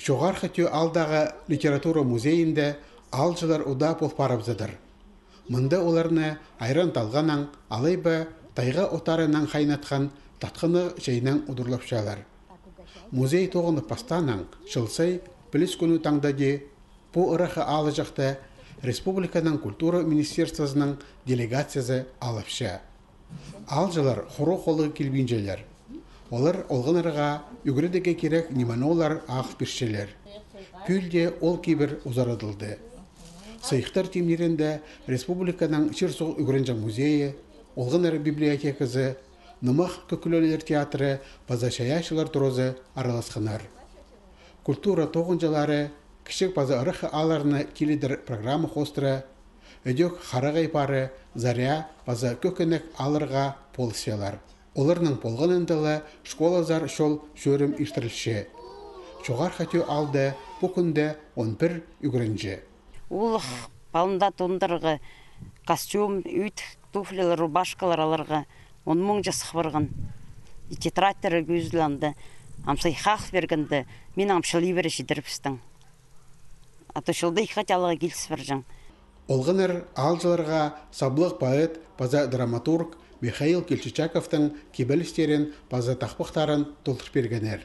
Шоғар хотю алдағы литература музейінде алжылар ұда бол парабзадыр. Мында оларны айран талғанан, алайба тайға отарынан қайнатқан татқыны жайынан ұдырлапшалар. Музей тоғыны пастанан шылсай біліс күні таңдаде по ұрақы алы жақта Республиканың культура министерствосының делегациясы алапша. Алжылар хору қолы келбинжелер. Олар олғынырға үгірдеге керек неманы олар ақ біршелер. Пүлде ол кейбір ұзарадылды. Сайықтар темнерінде Республиканың Шырсоқ үгірінжі музейі, олғыныр библиотекасы, Нымақ көкілөлер театры, базашаяшылар тұрозы араласқанар. Культура тоғынжалары кішік база ұрықы аларына келедір программа қостыра, өдек қарағай бары, заря база көкінік алырға полысиялар. Оларның болғанындылы школазар шол шөрім иштірілші. Шоғар қатю алды бұкінде 11 үгірінжі. Ол балында тондырғы костюм, үйт, туфлилар, рубашкалар алырға 10 мың жасық барған. Тетрадтары көзіланды, амсай қақ бергінді, мен амшылы бері жидіріпістің. Атышылды иқат алыға келіс біржің. Олғыныр алжыларға саблық поэт, база драматург Михаил Кельчичаковтың кебелістерін, база тақпықтарын толтыр бергенер.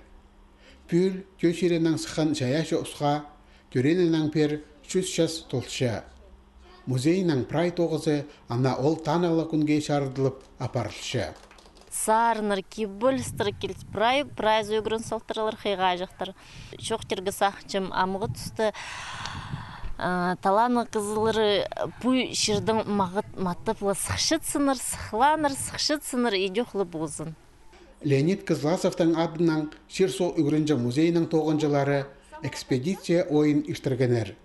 Пүл көшерінің сықын жаяшы ұсқа, төренінің пер 100 толтыша. Музейінің прай тоғызы ана ол таналы күнге шардылып апарылшы. Сарныр, кебілістір келіс прай зөгірін салтыралар қиға жақтыр. Шоқтырғы сақчым амығы түсті таланы қызылыры бұй шырдың мағыт матыплы сықшыт сыныр, сықланыр, сықшыт сыныр едеқлы болзын. Леонид Кызласовтың адынан Шырсоқ үгірінжі музейінің тоғынжылары экспедиция ойын іштіргенер.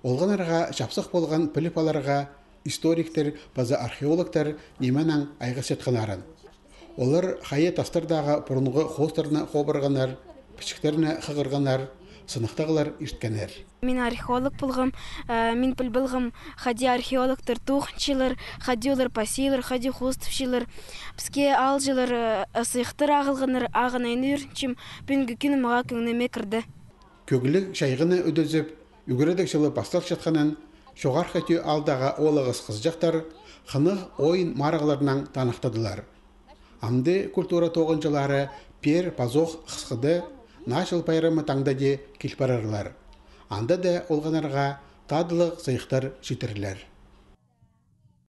Олғанарға шапсық болған піліпаларға историктер, база археологтар неменің айғыс етқанарын. Олар қайы тастырдағы бұрынғы қостарына қобырғанар, пішіктеріне қығырғанар, сынықтағылар ішткенер. Мен археолог болғым, мен білбілғым, хади археологтар туғыншылар, хади олар пасейлар, хади хостовшылар, бізге алжылар сыйықтыр ағылғанар, ағынайны үріншім, бенгі күні маға көңнеме кірді. Көгілік шайғыны өдізіп, үгірідік жылы бастақ жатқанын, шоғар қатю алдағы олығыз қызжақтар, қынық ойын марағыларынан танықтадылар. Амды культура тоғынжылары пер, пазоқ, қысқыды, нашыл пайрамы таңдаде келпарарлар. Анда да олғанарға тадылық сайықтар жетірілер.